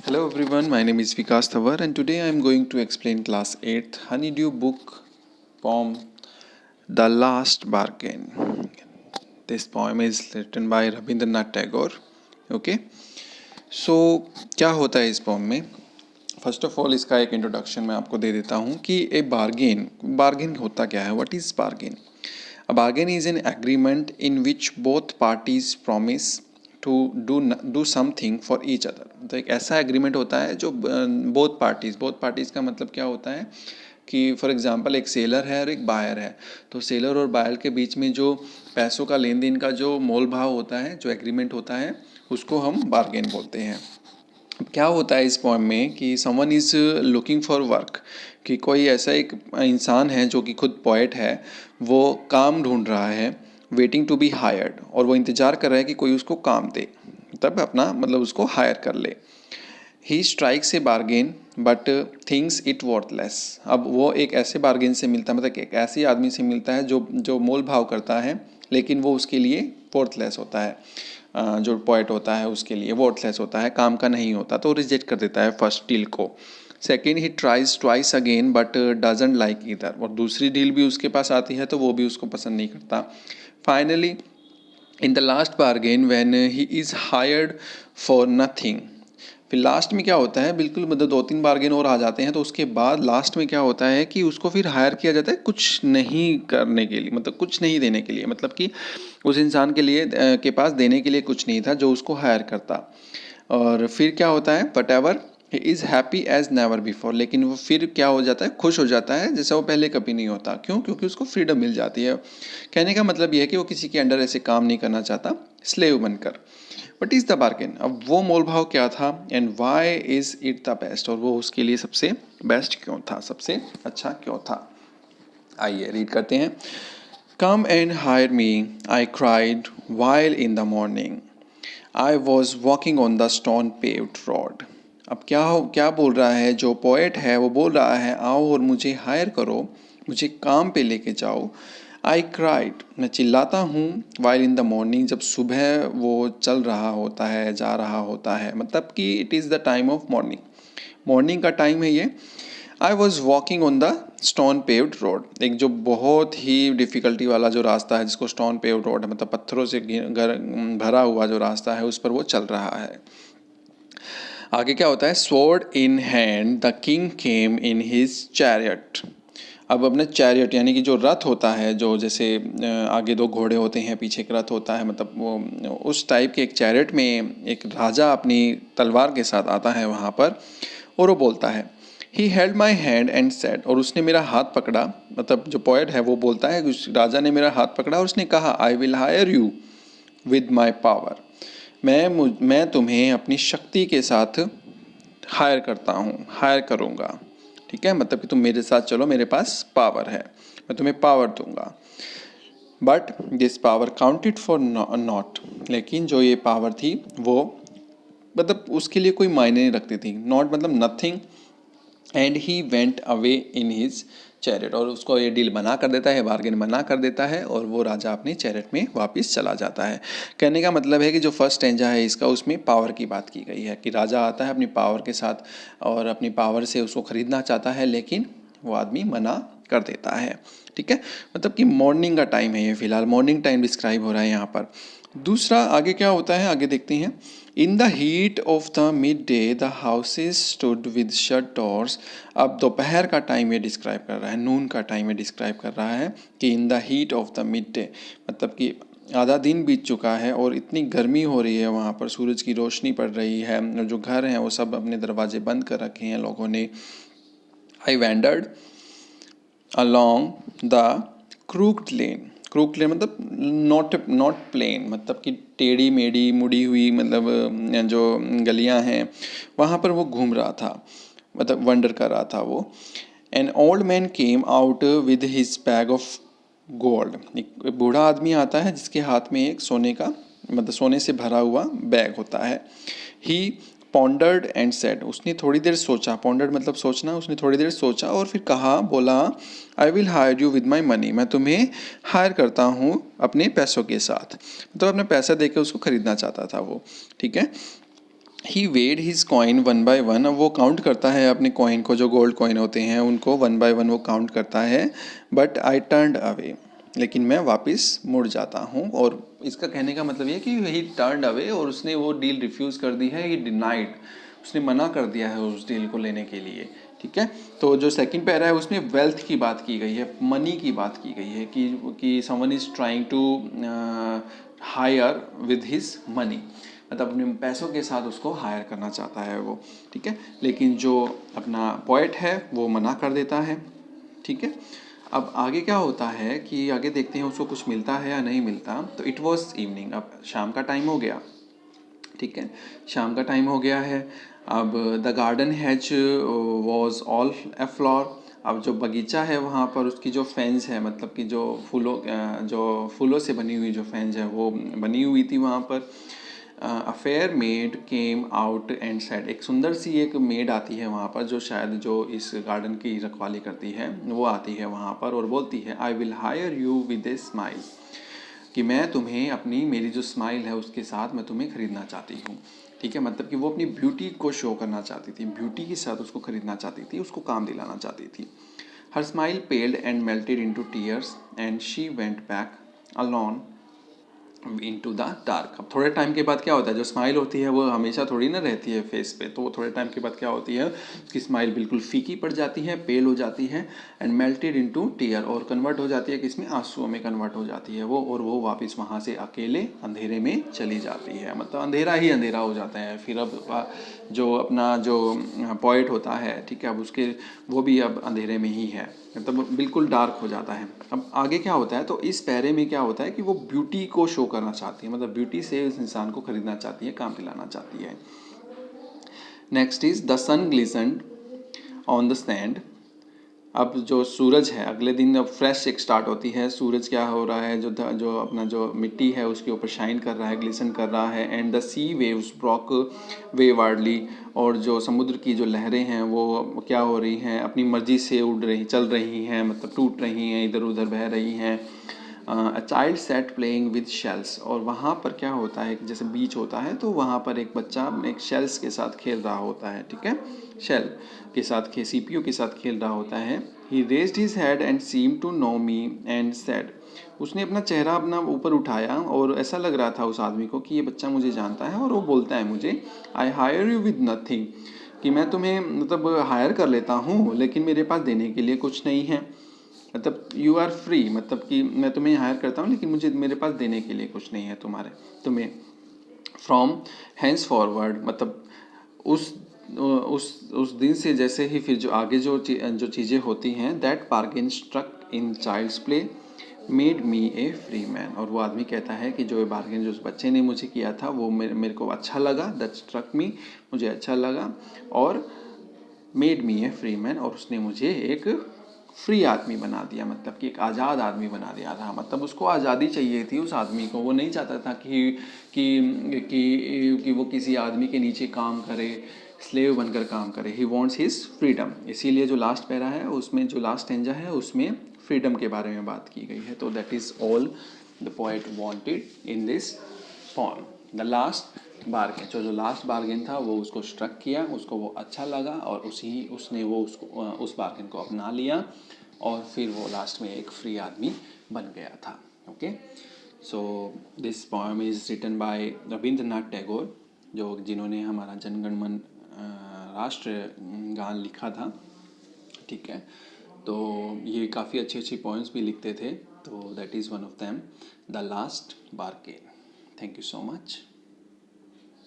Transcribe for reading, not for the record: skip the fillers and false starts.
Hello everyone, my name is Vikas Thavar and today I am going to explain class 8th Honeydew book poem The Last Bargain. This poem is written by Rabindranath Tagore. Okay, so क्या होता है इस pome में? First of all इसका एक introduction मैं आपको दे देता हूँ कि ए बार्गेन होता क्या है? What is bargain? A bargain is an agreement in which both parties promise to do something for each other. तो एक ऐसा एग्रीमेंट होता है जो बोथ पार्टीज़ का मतलब क्या होता है कि फॉर एग्जांपल एक सेलर है और एक बायर है, तो सेलर और बायर के बीच में जो पैसों का लेन देन का जो मोल भाव होता है, जो एग्रीमेंट होता है, उसको हम बार्गेन बोलते हैं. क्या होता है इस पोएम में कि someone is looking for work, कि कोई ऐसा एक इंसान है जो कि खुद पोएट है, वो काम ढूंढ रहा है, वेटिंग टू बी हायर्ड, और वो इंतज़ार कर रहा है कि कोई उसको काम दे, तब अपना मतलब उसको हायर कर ले. He strikes a bargain but thinks it worthless. अब वो एक ऐसे बार्गेन से मिलता है, मतलब एक ऐसे आदमी से मिलता है जो जो मोल भाव करता है, लेकिन वो उसके लिए वर्थलेस होता है. जो पोएट होता है उसके लिए वर्थलेस होता है, काम का नहीं होता, तो रिजेक्ट कर देता है फर्स्ट डील को. Second, he tries twice again but doesn't like either, और दूसरी डील भी उसके पास आती है तो वो भी उसको पसंद नहीं करता. Finally in the last bargain when he is hired for nothing. फिर लास्ट में क्या होता है, बिल्कुल मतलब 2-3 बार्गेन और आ जाते हैं, तो उसके बाद लास्ट में क्या होता है कि उसको फिर हायर किया जाता है कुछ नहीं करने के लिए, मतलब कुछ नहीं देने के लिए, मतलब कि उस इंसान के लिए के पास देने के लिए कुछ नहीं था जो उसको हायर करता. और फिर क्या होता है, what ever he is happy as never before, लेकिन वो फिर क्या हो जाता है, खुश हो जाता है जैसा वो पहले कभी नहीं होता. क्यों? क्योंकि उसको फ्रीडम मिल जाती है. कहने का मतलब ये है कि वो किसी के अंडर ऐसे काम नहीं करना चाहता स्लेव बनकर. What is the bargain? अब वो मोल भाव क्या था, and why is it the best, और वो उसके लिए सबसे बेस्ट क्यों था, सबसे अच्छा क्यों था. आइए रीड करते हैं. Come and hire me, I cried while in the morning, I was walking on the stone paved road. अब क्या बोल रहा है, जो पोएट है वो बोल रहा है आओ और मुझे हायर करो, मुझे काम पे लेके जाओ. आई क्राइड, मैं चिल्लाता हूँ, वाइल इन द मॉर्निंग, जब सुबह वो चल रहा होता है, जा रहा होता है, मतलब कि it is the time of morning, morning का टाइम है ये. I was walking on the stone paved road, एक जो बहुत ही डिफ़िकल्टी वाला जो रास्ता है जिसको स्टोन पेव्ड रोड है, मतलब पत्थरों से भरा हुआ जो रास्ता है, उस पर वो चल रहा है. आगे क्या होता है, sword in hand the king came in his chariot. अब अपने चैरियट यानी कि जो रथ होता है, जो जैसे आगे 2 घोड़े होते हैं, पीछे एक रथ होता है, मतलब वो उस टाइप के एक चैरियट में एक राजा अपनी तलवार के साथ आता है वहाँ पर, और वो बोलता है he held my hand and said, और उसने मेरा हाथ पकड़ा. मतलब जो पोएट है वो बोलता है उस राजा ने मेरा हाथ पकड़ा और उसने कहा I will hire you with my power. मैं तुम्हें अपनी शक्ति के साथ हायर करता हूँ, हायर करूँगा. ठीक है, मतलब कि तुम मेरे साथ चलो, मेरे पास पावर है, मैं तुम्हें पावर दूंगा. But this power counted for not, लेकिन जो ये पावर थी वो मतलब उसके लिए कोई मायने नहीं रखती थी. नॉट मतलब nothing. And he went away in his chariot, और उसको ये डील मना कर देता है, बार्गेन मना कर देता है, और वो राजा अपने चैरिट में वापस चला जाता है. कहने का मतलब है कि जो फर्स्ट स्टैंजा है इसका, उसमें पावर की बात की गई है कि राजा आता है अपनी पावर के साथ और अपनी पावर से उसको ख़रीदना चाहता है, लेकिन वो आदमी मना कर देता है. ठीक है, मतलब कि मॉर्निंग का टाइम है ये, फिलहाल मॉर्निंग टाइम डिस्क्राइब हो रहा है यहाँ पर. दूसरा आगे क्या होता है, आगे देखते हैं. In the heat of the mid day the houses stood with shut doors. अब दोपहर का टाइम ये डिस्क्राइब कर रहा है, नून का टाइम ये डिस्क्राइब कर रहा है कि in the heat of the mid day, मतलब कि आधा दिन बीत चुका है और इतनी गर्मी हो रही है, वहाँ पर सूरज की रोशनी पड़ रही है, और जो घर हैं वो सब अपने दरवाजे बंद कर रखे हैं लोगों ने. I wandered along the crooked lane. Crooked lane मतलब नॉट प्लेन, मतलब कि टेढ़ी मेढ़ी मुड़ी हुई, मतलब जो गलियां हैं वहाँ पर वो घूम रहा था, मतलब वंडर कर रहा था वो. An old man came out with his bag of gold. एक बूढ़ा आदमी आता है जिसके हाथ में एक सोने का, मतलब सोने से भरा हुआ बैग होता है. ही पॉन्डर्ड एंड सेड, उसने थोड़ी देर सोचा, पॉन्डर्ड मतलब सोचना, उसने थोड़ी देर सोचा और फिर कहा, बोला I will hire you with my money, मैं तुम्हें हायर करता हूँ अपने पैसों के साथ. तो अपने पैसा देकर उसको ख़रीदना चाहता था वो. ठीक है, he weighed his coin one by one, अब वो काउंट करता है अपने कॉइन को, जो गोल्ड कॉइन होते हैं उनको वन बाय वन वो काउंट करता है। बट आई टर्नड अवे, लेकिन मैं वापस मुड़ जाता हूँ। और इसका कहने का मतलब ये कि ही टर्नड अवे, और उसने वो डील रिफ्यूज़ कर दी है, ही डिनाइड, उसने मना कर दिया है उस डील को लेने के लिए। ठीक है, तो जो सेकंड पैरा है उसमें वेल्थ की बात की गई है, मनी की बात की गई है कि someone is trying to hire with his money, मतलब अपने पैसों के साथ उसको हायर करना चाहता है वो। ठीक है, लेकिन जो अपना पोएट है वो मना कर देता है। ठीक है, अब आगे क्या होता है कि आगे देखते हैं उसको कुछ मिलता है या नहीं मिलता। तो इट वॉज इवनिंग, अब शाम का टाइम हो गया। ठीक है, शाम का टाइम हो गया है। अब the garden has was all A floor, अब जो बगीचा है वहाँ पर उसकी जो फेंस है, मतलब कि जो फूलों से बनी हुई जो फेंस है वो बनी हुई थी वहाँ पर। A fair made came out and said, एक सुंदर सी एक मेड आती है वहाँ पर, जो शायद जो इस गार्डन की रखवाली करती है वो आती है वहाँ पर और बोलती है, I will hire you with a smile, कि मैं तुम्हें अपनी, मेरी जो स्माइल है उसके साथ मैं तुम्हें खरीदना चाहती हूँ। ठीक है, मतलब कि वो अपनी ब्यूटी को शो करना चाहती थी, ब्यूटी के साथ उसको खरीदना चाहती थी, उसको काम दिलाना चाहती थी। Her smile पेल्ड and melted into tears and she went back alone into the dark. अब थोड़े टाइम के बाद क्या होता है, जो स्माइल होती है वो हमेशा थोड़ी ना रहती है फेस पे, तो वो थोड़े टाइम के बाद क्या होती है, उसकी स्माइल बिल्कुल फीकी पड़ जाती है, पेल हो जाती है, एंड मेल्टेड इनटू टीयर, और कन्वर्ट हो जाती है किसमें, आंसुओं में कन्वर्ट हो जाती है वो, और वो वापस वहाँ से अकेले अंधेरे में चली जाती है, मतलब अंधेरा ही अंधेरा हो जाता है। फिर अब जो अपना जो पोइट होता है, ठीक है, अब उसके वो भी अब अंधेरे में ही है, मतलब बिल्कुल डार्क हो जाता है। अब आगे क्या होता है, तो इस पैरे में क्या होता है कि वो ब्यूटी को शो करना चाहती है, मतलब ब्यूटी से उस इंसान को खरीदना चाहती है, काम दिलाना चाहती है। Next is the sun glistened on the sand, अब जो सूरज है अगले दिन अब फ्रेश एक स्टार्ट होती है, सूरज क्या हो रहा है, जो अपना जो मिट्टी है उसके ऊपर शाइन कर रहा है, ग्लिसन कर रहा है। And the sea waves broke waywardly, और जो समुद्र की जो लहरें हैं वो क्या हो रही हैं, अपनी मर्जी से उड़ रही, चल रही हैं, मतलब टूट रही हैं, इधर उधर बह रही हैं। A child set playing with shells, और वहाँ पर क्या होता है कि जैसे बीच होता है तो वहाँ पर एक बच्चा एक शेल्स के साथ खेल रहा होता है। ठीक है, शेल के साथ सीपीयू के साथ खेल रहा होता है। He raised his head and seemed to know me and said, उसने अपना चेहरा अपना ऊपर उठाया और ऐसा लग रहा था उस आदमी को कि ये बच्चा मुझे जानता है, और वो बोलता है मुझे, I hire you with nothing, कि मैं तुम्हें मतलब हायर कर लेता हूँ लेकिन मेरे पास देने के लिए कुछ नहीं है, मतलब यू आर फ्री, मतलब कि मैं तुम्हें हायर करता हूँ लेकिन मुझे, मेरे पास देने के लिए कुछ नहीं है तुम्हें। फ्रॉम हैंस फॉरवर्ड, मतलब उस उस दिन से जैसे ही फिर जो आगे जो चीज़ें होती हैं, that bargain struck in child's play made me a free man, और वो आदमी कहता है कि जो बार्गेन जो उस बच्चे ने मुझे किया था वो मेरे को अच्छा लगा, दैट स्ट्रक मी, मुझे अच्छा लगा, और made me a free man, और उसने मुझे एक फ्री आदमी बना दिया, मतलब कि एक आज़ाद आदमी बना दिया था, मतलब उसको आज़ादी चाहिए थी उस आदमी को, वो नहीं चाहता था कि वो किसी आदमी के नीचे काम करे, स्लेव बनकर काम करे। ही वॉन्ट्स हिज फ्रीडम, इसीलिए जो लास्ट पैरा है उसमें, जो लास्ट स्टेंजा है उसमें फ्रीडम के बारे में बात की गई है। तो that is all the poet wanted in this poem. The last bargain, जो लास्ट बार्गेन था वो उसको स्ट्रक किया, उसको वो अच्छा लगा, और उसने वो उस बार्गेन को अपना लिया, और फिर वो लास्ट में एक फ्री आदमी बन गया था। Okay, so this poem is written by Rabindranath Tagore, जिन्होंने हमारा जनगण मन राष्ट्र गान लिखा था। ठीक है, तो ये काफ़ी अच्छी अच्छी पोएम्स भी लिखते थे, तो that is one of them, the last bargain. Thank you so much.